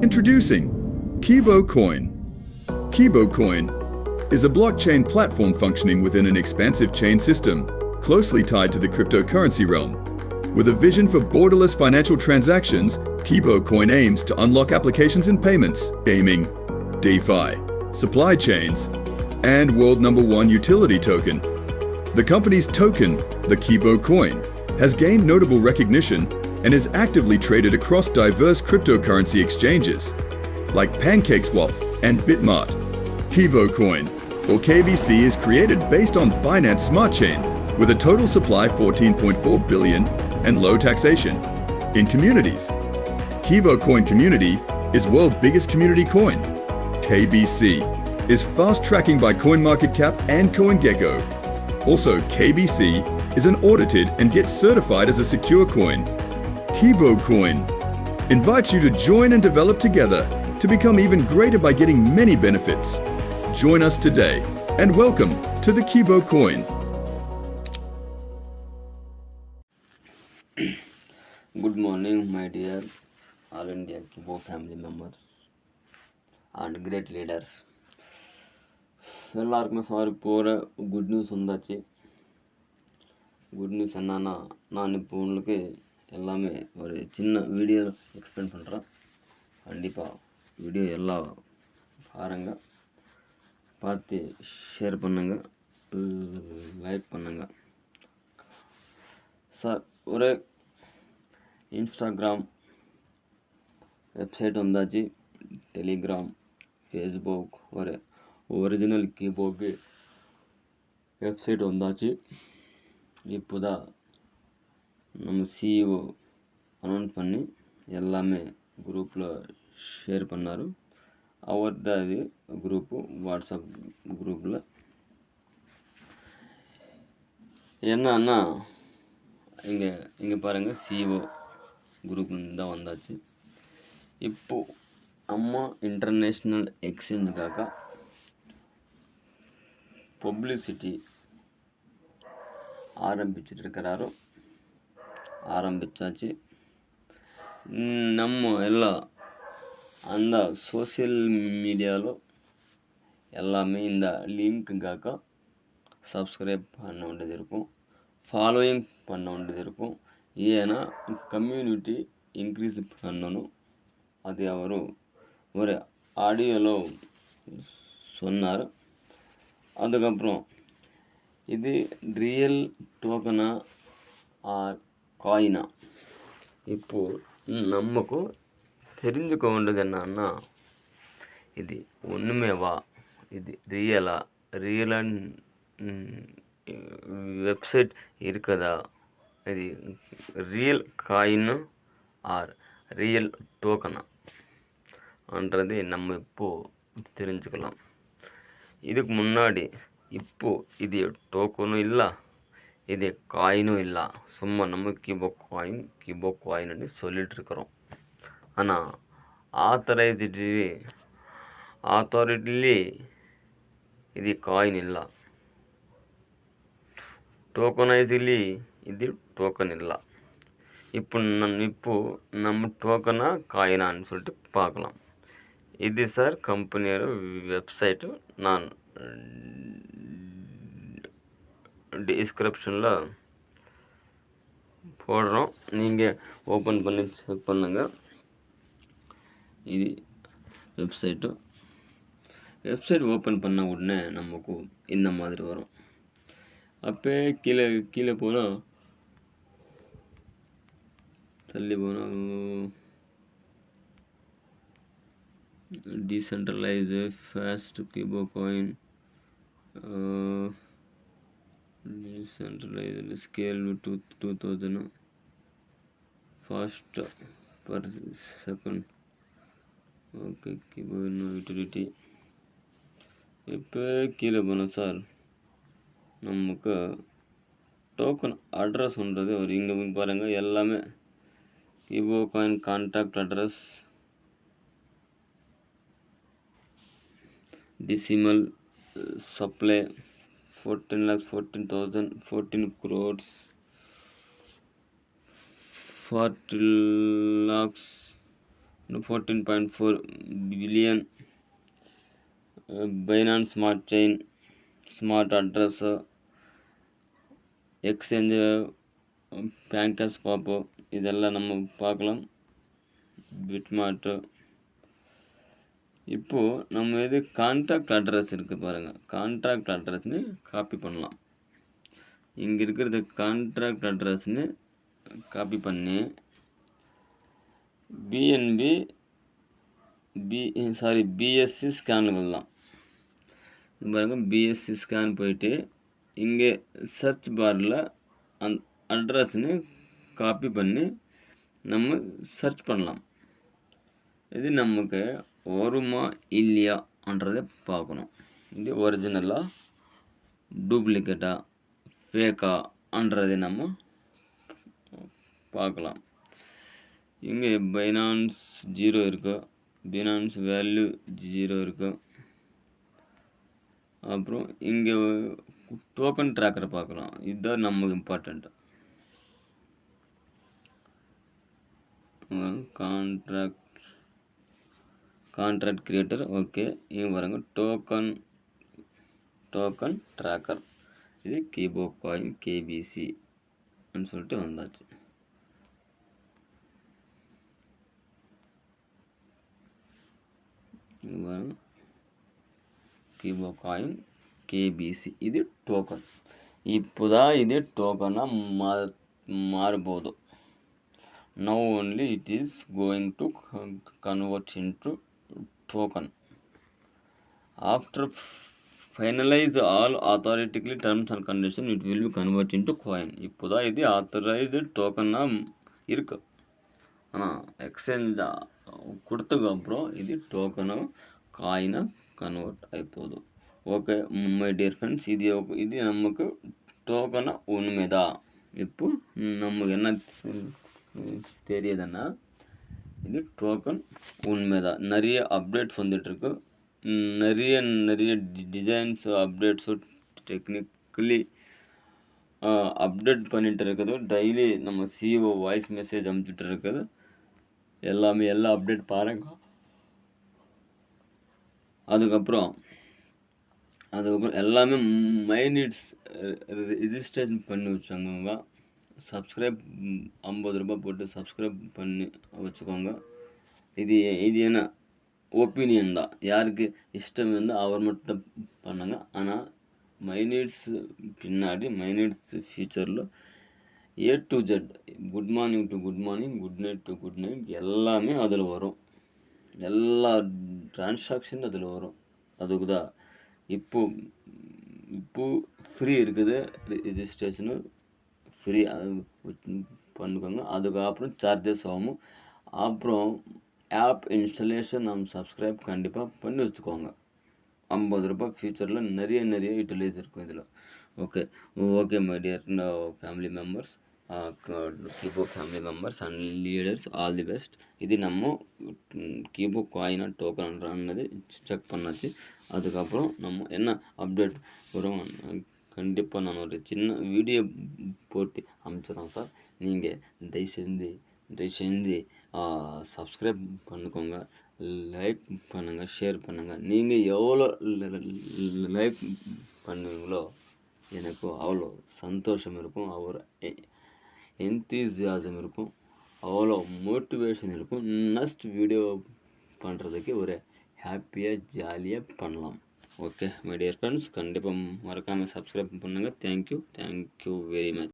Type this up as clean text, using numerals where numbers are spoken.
Introducing Kibo Coin. Kibo Coin is a blockchain platform functioning within an expansive chain system closely tied to the cryptocurrency realm. With a vision for borderless financial transactions, Kibo Coin aims to unlock applications in payments, gaming, DeFi, supply chains, and world number one utility token. The company's token, the Kibo Coin, has gained notable recognition and is actively traded across diverse cryptocurrency exchanges like PancakeSwap and Bitmart. Kibo Coin, or KBC, is created based on Binance Smart Chain with a total supply 14.4 billion and low taxation. In communities, Kibo Coin Community is world's biggest community coin. KBC is fast tracking by CoinMarketCap and CoinGecko. Also, KBC is an audited and gets certified as a secure coin. Kibo Coin invites you to join and develop together to become even greater by getting many benefits. Join us today and welcome to the Kibo Coin. Good morning, my dear All India Kibo family members and great leaders. எல்லாருக்குமே sorry போகிற good news வந்தாச்சு. Good news என்னன்னா, நான் இப்போ உங்களுக்கு எல்லாமே ஒரு சின்ன வீடியோ எக்ஸ்பிளைன் பண்ணுறேன். கண்டிப்பாக வீடியோ எல்லாம் பாருங்க, பார்த்து ஷேர் பண்ணுங்கள், லைக் பண்ணுங்கள். சார், ஒரு இன்ஸ்டாகிராம் வெப்சைட் வந்தாச்சு, டெலிகிராம், ஃபேஸ்புக், ஒரு ஒரிஜினல் கீபோர்டு வெப்சைட் வந்தாச்சு. இப்போ தான் நம்ம சிஇஓ அனௌன்ஸ் பண்ணி எல்லாமே குரூப்பில் ஷேர் பண்ணார். அவர் தான் இது குரூப்பு, வாட்ஸ்அப் குரூப்பில். என்னன்னா, இங்கே பாருங்கள், சிஇஓ குரூப் தான் வந்தாச்சு. இப்போது அம்மா இன்டர்நேஷ்னல் எக்ஸ்சேஞ்சுக்காக பப்ளிசிட்டி ஆரம்பிச்சாச்சு. நம்ம எல்லாம் அந்த సోషల్ మీడియాలో எல்லாமே இந்த லிங்க்குக்காக சப்ஸ்கிரைப் பண்ண வேண்டியது இருக்கும், ஃபாலோயிங் பண்ண வேண்டியது இருக்கும். ஏன்னா கம்யூனிட்டி இன்க்ரீஸ் பண்ணணும். அது அவர் ஒரு ஆடியோలో சொன்னார். அதுக்கப்புறம் இது ரியல் டோக்கனா ஆர் காயினா, இப்போது நமக்கு தெரிஞ்சுக்க வேண்டியது என்னன்னா, இது ஒன்றுமேவா, இது ரியலாக வெப்சைட் இருக்குதா, இது ரியல் காயின்னு ஆர் ரியல் டோக்கனா என்றது நம்ம இப்போது தெரிஞ்சுக்கலாம். இதுக்கு முன்னாடி இப்போது இது டோக்கனும் இல்லை, இது காயினும் இல்லை, சும்மா நம்ம கீபோ காயின்னு சொல்லிட்டு இருக்கிறோம். ஆனால் ஆத்தாரிட்டிலி இது காயின் ಇಲ್ಲ, ಟೋಕನೈಸ್ಲಿ ಇದು ಟೋಕನ್ ಇಲ್ಲ. இப்போ நம்ம டோக்கனா காயினான்னு சொல்லிட்டு பார்க்கலாம். இது சார் கம்பெனியோட வெப்சைட்டு, நான் டிஸ்கிரிப்ஷனில் போடுறோம், நீங்கள் ஓப்பன் பண்ணி செக் பண்ணுங்கள். இது வெப்சைட் ஓப்பன் பண்ண உடனே நமக்கு இந்த மாதிரி வரும். அப்போ கீழே போனால் தள்ளி போனால் decentralised fast Kibo coin, decentralised scale 2000 fast per second. Okay, Kibo utility. இப்போ கீழே போனால் சார் நமக்கு டோக்கன் அட்ரஸ்ன்றது ஒரு இங்கே பாருங்கள், எல்லாமே Kibo coin contact address, decimal supply 14,14,000, 14 crores, 40 lakhs, 14.4 billion. Binance smart chain, smart address, exchange, banks பாப்போ, இதெல்லாம் நம்ம பார்க்கலாம். பிட்மார்ட்டு. இப்போது நம்ம இது கான்ட்ராக்ட் அட்ரஸ் இருக்குது பாருங்கள். கான்ட்ராக்ட் அட்ரஸ்னு காப்பி பண்ணலாம். இங்கே இருக்கிறது கான்ட்ராக்ட் அட்ரஸ்னு காப்பி பண்ணி பிஎஸ்சி ஸ்கேன் பண்ணலாம். பாருங்கள், பிஎஸ்சி ஸ்கேன் போயிட்டு இங்கே சர்ச் பாரில் அட்ரஸ்னு காப்பி பண்ணி நம்ம சர்ச் பண்ணலாம். இது நமக்கு வருமா இல்லையான்றதை பார்க்கணும். இது ஒரிஜினலாக டூப்ளிகேட்டா ஃபேக்கான்றதை நம்ம பார்க்கலாம். இங்கே பைனான்ஸ் 0 இருக்குது, பைனான்ஸ் வேல்யூ 0 இருக்குது. அப்புறம் இங்கே டோக்கன் ட்ராக்கரை பார்க்கலாம். இதுதான் நமக்கு இம்பார்ட்டண்ட். Contract creator. ஓகே, இங்கே பாருங்க டோக்கன் ட்ராக்கர். இது கீபோ காயின் கேபிசி சொல்லிட்டு வந்தாச்சு. இங்கே பாருங்க, கீபோ காயின் கேபிசி இது டோக்கன். இப்போதான் இது டோக்கனாக மாறபோது. Now only it is going to convert into token. After finalize all authoritatively terms and conditions, it will be convert into coin. இப்போதான் இது ஆத்தரைஸ்டு டோக்கனாக இருக்கு. ஆனால் எக்ஸ்சேஞ்ச் கொடுத்ததுக்கப்புறம் இது டோக்கனாக காயினாக கன்வெர்ட் ஆகிப்போகுது. ஓகே மை டியர் ஃப்ரெண்ட்ஸ், இது நமக்கு டோக்கனாக உண்மைதான். இப்போ நமக்கு என்ன தெரியுதுன்னா, இது டோக்கன் உண்மைதான். நிறைய அப்டேட்ஸ் வந்துட்டுருக்கு. நிறைய டிசைன்ஸ் அப்டேட்ஸு டெக்னிக்கலி அப்டேட் பண்ணிகிட்டு இருக்குது. டெய்லி நம்ம சிஓ வாய்ஸ் மெசேஜ் அனுப்பிச்சிட்டு இருக்குது. எல்லா அப்டேட் பாருங்க. அதுக்கப்புறம் எல்லாமே மைனிட்ஸ் ரிஜிஸ்ட்ரேஷன் பண்ணி வச்சாங்க. சப்ஸ்கிரைப் 50 ரூபாய் போட்டு சப்ஸ்கிரைப் பண்ணி வச்சுக்கோங்க. இது என்ன ஒப்பீனியன் தான். யாருக்கு இஷ்டம் இருந்தால் அவர் மட்டும் பண்ணுங்க. ஆனால் மைனிட்ஸ் பின்னாடி மைனிட்ஸ் ஃபியூச்சரில் A to Z, good morning to good morning, good night to good night எல்லாமே அதில் வரும். எல்லா டிரான்சாக்ஷன் அதில் வரும். அதுக்கு தான் இப்போ ஃப்ரீ இருக்குது. ரிஜிஸ்ட்ரேஷனு ஃப்ரீ பண்ணிக்கோங்க. அதுக்கப்புறம் சார்ஜஸ் ஆகும். அப்புறம் ஆப் இன்ஸ்டாலேஷன் நம்ம சப்ஸ்கிரைப் கண்டிப்பாக பண்ணி வச்சுக்கோங்க. 50 ரூபாய் ஃபியூச்சரில் நிறைய யூட்டிலைஸ் இருக்கும் இதில். Okay my dear family members, Kibo family members and leaders, all the best. இது நம்ம கீபோ காயினா டோக்கன் அன்னது செக் பண்ணாச்சு. அதுக்கப்புறம் நம்ம என்ன அப்டேட் வரும் கண்டிப்பாக நான் ஒரு சின்ன வீடியோ போட்டு அனுப்பிச்சிடறேன் சார். நீங்கள் தயவுசெய்து சப்ஸ்கிரைப் பண்ணிக்கோங்க, லைக் பண்ணுங்கள், ஷேர் பண்ணுங்கள். நீங்கள் எவ்வளோ லைக் பண்ணுவீங்களோ எனக்கு அவ்வளோ சந்தோஷம் இருக்கும், அவ்வளோ என்தூசியாசம் இருக்கும், அவ்வளோ மோட்டிவேஷன் இருக்கும். நெக்ஸ்ட் வீடியோ பண்ணுறதுக்கு ஒரு ஹாப்பியாக ஜாலியாக பண்ணலாம். ஓகே மை டியர் ஃப்ரெண்ட்ஸ், கண்டிப்பாக மறக்காமல் சப்ஸ்கிரைப் பண்ணுங்கள். Thank you very much.